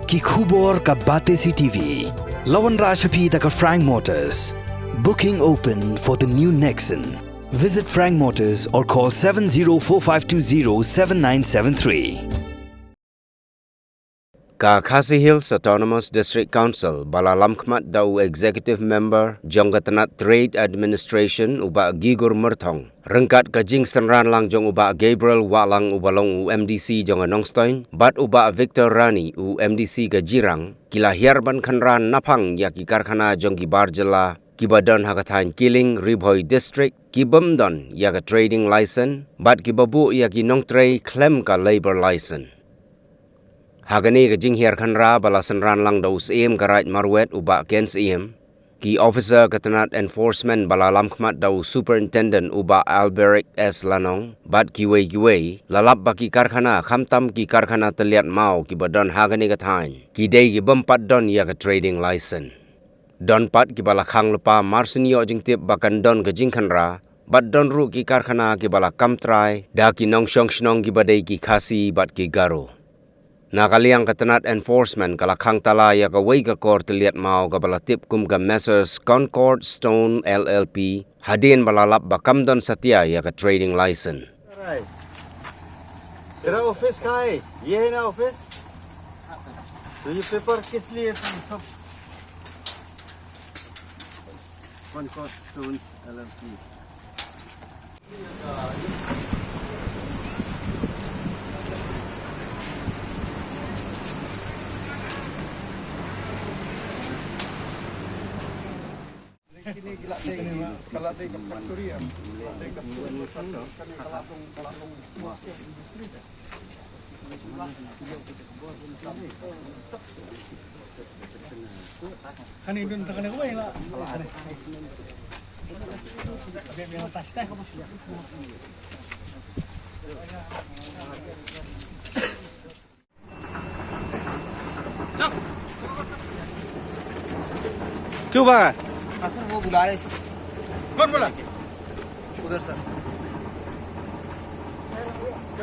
Ki khubor ka Bate CTV. Lawan Rashapi taka Frank Motors. Booking open for the new Nexon. Visit Frank Motors or call 7045207973. Ka Khasi Hills Autonomous District Council bala lamkhmat dau executive member Jonggatanat Trade Administration uba Gigur Merthong rengkat ka jing senran lang jong uba Gabriel Walang ubalong UMDC jong Nongstoin bat uba Victor Rani UMDC ka Jirang kila hiarban khanran naphang ya ki karkhana jong ki Barjala Kibadan Hakathain Kiling Ribhoi District Kibamdon ya ka trading license bat kibabu ya ki Nongtrei claim ka labor license. Hagani ka jing hiar khanra balasan ran lang daus karait marwet uba Kens ki officer katanat enforcement bala lamkhmat dau superintendent uba Alberic S. Lanong bat kiwei lalap baki karkhana khamtam ki karkhana teliat mau ki badan hagani kathain ki dei ki bampat don ya ka trading license. Don pat ki bala khang lupa marsinio jing tip bakan don ka jing khanra bat don ru ki karkhana ki bala kamtrai da ki nongshong shnong ki badai ki khasi bat ki garo. Nakaliang katanat enforcement kalakhang tala ya ka wei ka kor teliat mau ka bala tip kum ka Messrs Concord Stone LLP hadin balalap bakamdon satya ya ka trading license. Right. Tera office का है? ये है ना office? तो ये पेपर किस लिए तुम सब? Concord Stone LLP. Ini gila kalau ada ke factory ya, ada ke store sana, kalau semua industri dah. Kan itu nak kena kau lah. Biar tas teh kau masuk. क्यों भागा? सर वो बुला रहे थे। कौन बोला? उधर सर।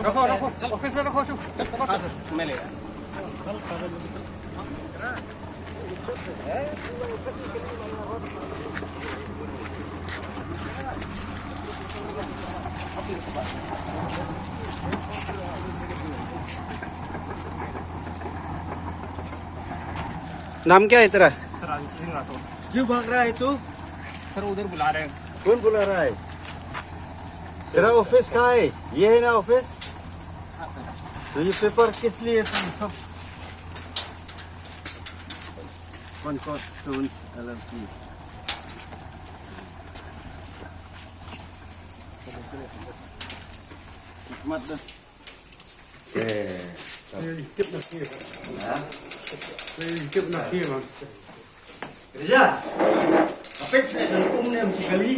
रखो ऑफिस में रखो तू। हाँ सर मैं ले रहा। नाम क्या है तेरा? सर आदित्य सिंह राठौर। क्यों भाग रहा है तू? सर उधर बुला रहे हैं। कौन बुला रहा है? तेरा ऑफिस कहाँ है? ये है ना ऑफिस? हाँ सर। तो ये पेपर किस लिए तुम सब? Concord Stone LLP. Hikmat dah. Kerja. Apa sih? Umne mesti kali.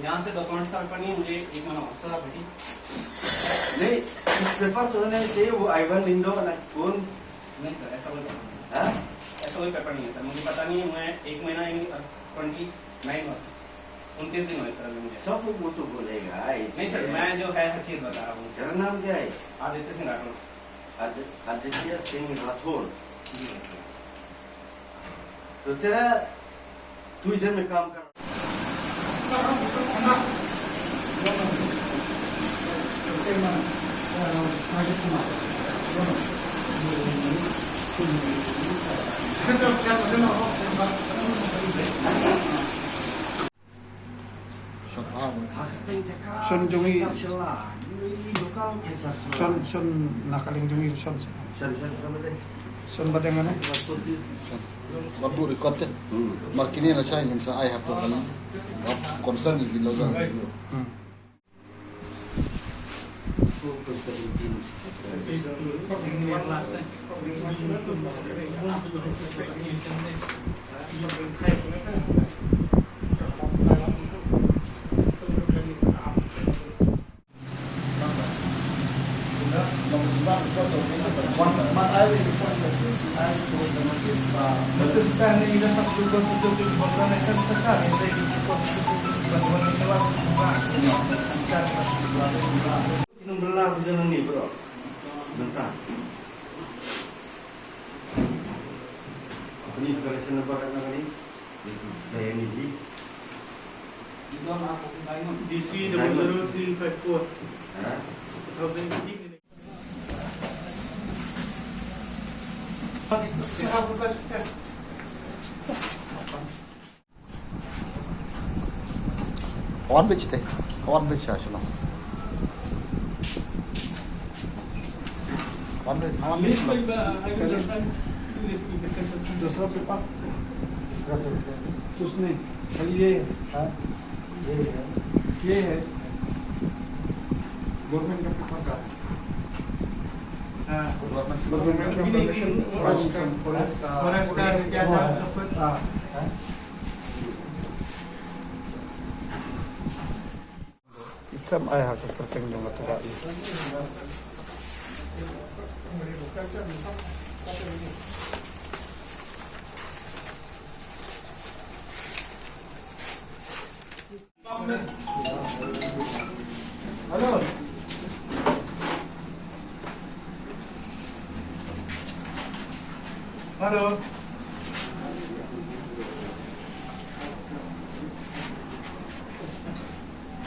यहाँ से डॉक्यूमेंट स्टार्ट करनी है मुझे एक महीना सर बेटी नहीं इस पेपर तो नहीं चाहिए वो I-1 विंडो ना कौन नहीं सर ऐसा कोई पेपर नहीं हाँ ऐसा कोई पेपर नहीं है सर मुझे पता नहीं है मैं एक महीना 29 वर्ष 29 दिन हुए सर मुझे सब वो तो बोलेगा नहीं सर मैं जो है हर चीज बता रहा हूँ तेरा नाम क्या है? आदित्य सिंह राठौर आदित्य सिंह राठौर। तो तेरा तू इधर में काम कर Son jungi son nakaling jungi son badengan eh Babu record kan, markini lah saya yang saya hafal kan, concern di logo. Belum berlalu dengan ni bro. Bentar. Ini juga ada nomor kali. Itu saya ini. DC double 0354. Hah? 2018. Siapa buka suka? Kawan beach teh. Kawan beach ya sudah. Kawan beach. दूसरा पेपर उसने खाली ये है ये है गवर्नमेंट का पेपर का गवर्नमेंट का परमिशन फॉरेस्ट का क्या था Itam ay hakak terteng yung matuwa Halo. Halo.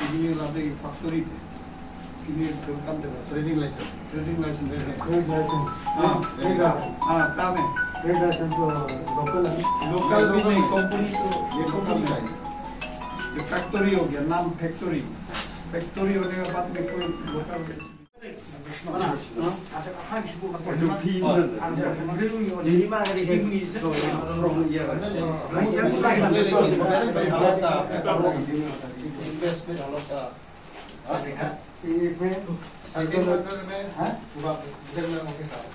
Ini lagi factory. Ini दुकान दे Trading license. ट्रेडिंग लाइसेंस है ट्रेड लाइसेंस हाँ काम है ट्रेड लाइसेंस तो लोकल है लोकल भी नहीं कंपनी तो ये कंपनी का है. ये फैक्ट्री हो गया नाम फैक्ट्री फैक्ट्री होने के बाद में कोई लोकल investment halata. इसमें Second quarter में सुबह इधर में ओके साहब.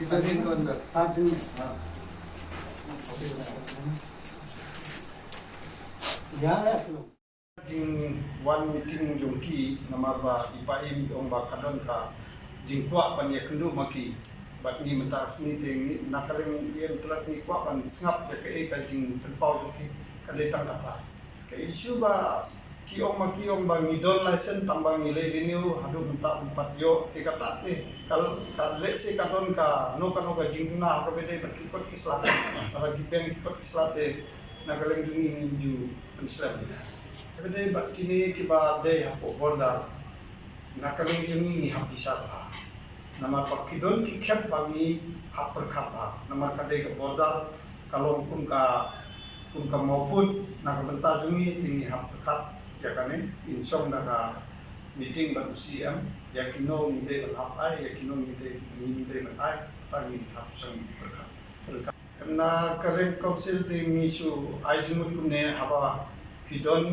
इधर दिन के अंदर. 7 दिन में यहाँ jing one meeting jongki namarba ipaim ong ba kadon ka jingkwa pan ya kendu maki bat ni menta sini teng nakaleng yen tlat ni kwa pan sngap ya ke ka jing terpau jongki kale tang apa ke isu ba ki ong maki ong ba ngidon license tambang ile renew hadu menta empat yo ke kata te kal le se kadon ka no ka jinguna ka bede bat ki kot kislate para gibeng ki kot kislate nakaleng jungi ninju penslam Kadai bat kini kiba day hapo border nakaling jungi ni habisa ba namar pakidon ki khep bangi hap perkhapa namar kadai ke border kalong kum ka maupun nakabenta jungi tingi hap perkhap ya kane insom daga meeting bat UCM yakino ngide bat ai yakino ngide bat ai tangi hap sang perkhap na karen council ti misu ai jumut kunne haba Pidon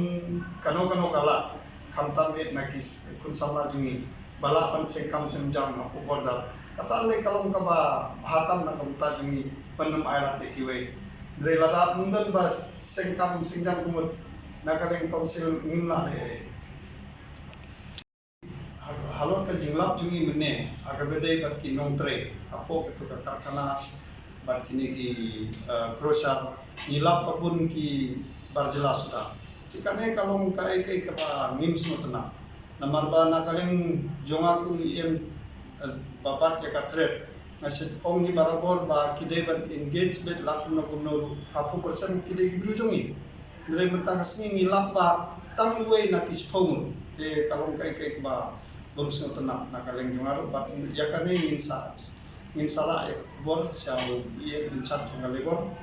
kano kala kamtam et nakis kun sama jungi bala pan sekam semjam na border kata le kalong ka ba hatam na kamta jungi panum ayat ekiwe dre lada mundan bas sekam sengjam kumut nakaleng council ngimla le halon ka jinglap jungi mene agabede bat ki nongtre apo itu ka karkana bat kini ki krosar nilap apun ki barjelas sudah Ikane kalong kai kapa ngim semutna namarba nakaleng jonga ku iem babat ya katret ngasit ong ni barabor ba kideban engagement lakun na kuno 1% kide gibru jongi dire mentangas ni ngilap ba tangwe na kispong te kalong kai ba bom semutna nakaleng jonga ba ya kane ngin sala ya bor siau iem incat jonga lebor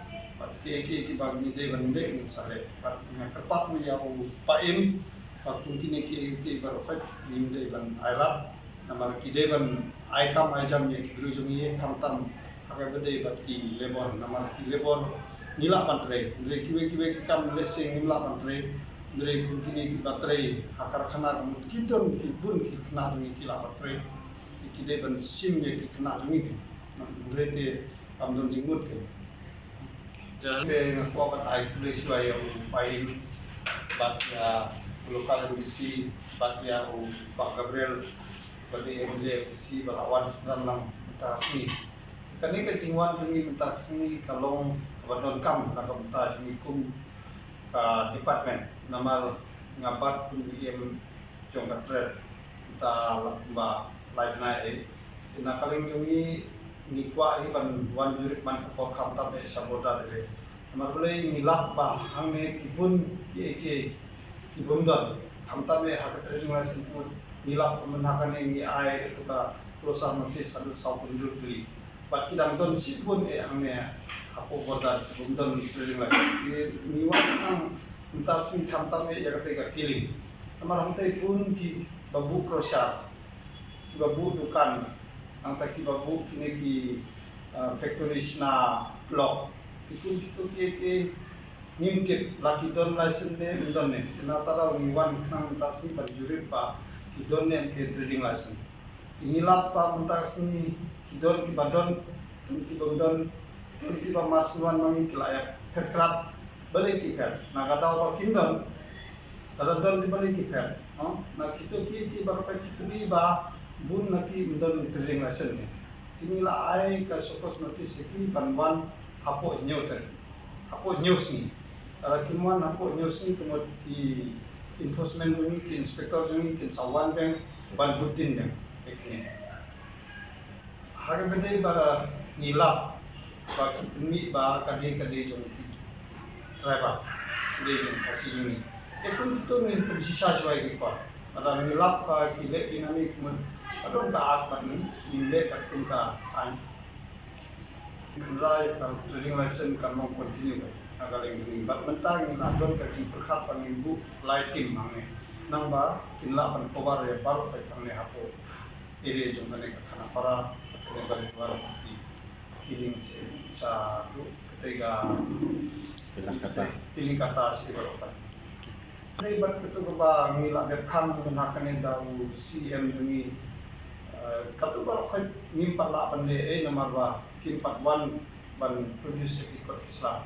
ki bagi de bande ngin sale pat ngakerpat mi ya paim patun kini ki barofat nim de ban ailat namar ki de ban aikam aijam ye ki brujung ye khamtam aga bede bat ki lebor namar ki lebor nila pantre dre kiwe ki kam le sing nila pantre dre kun kini ki batre akar khana ki don ki bun ki khana dumi ki la patre ki de ban sim ye ki khana dumi ki dre te kam don jingmut ke Jadi aku akan naik tulis yang baik, batnya lokal MDC, batnya Pak Gabriel, bagi MDC balawan senang mentasi. Kani kecingwan jungi mentasi kalong kabadon kam nak mentah jungi kum department nama ngabat pun jong katret kita mbak lain naik Nakaling jungi ngikwa iban wan jurik man kapor kamta be saboda dere. Amar boleh ngilap bah hangne kibun ki kibun don kamta be hak terjung lain pun ngilap menakan ini ai itu ka perusahaan nanti satu saupun dulu bat kidang don sipun hangne apo boda kibun don terjung lain niwan ang entas ni kamta be ya kata kiling. Amar hantai pun ki babu krosar babu dukan ang taki babu kini ki factory na blok itu ki ngimkit laki don license ne don ne na tara niwan nang tasni berjurip pa ki don ne ke trading license inilap pa mentasni ki don ki badon ki badon ki ba maswan mangi kilaya perkrat balik ki per na kada pa kindon kada don di balik ki per na kito ki baru pa ki ba bun naki mendon trading license ne inilah ai ka sokos notice ki banwan apo newton apo news ni kimuan apo news ni kemud ki enforcement ni ki inspector ni ki sawan bank ban butin ne ekne harga bede bara nilap ba ni ba kade jong ki driver de jong kasi ni ekun to ni persisa swai ki ko ada nilap ka ki le dinamik kemud adon ka akpan ni nile katun ka an rai ka trading license kan mau continue bai agaleng ring bat mentang ni adon ka ki perkhat pangimbu lighting mangne nang ba kinla pan kobar ya baru ka tangne hapo ere jong mane ka khana para kene bar baru ki kiling sa tu ketiga piling kata si baru ka nei bat ketu ba ngila de kham menakan dau CM ni katu baru kau ngimpat lah bende nomor ba kimpat wan ban produce ikut Islam.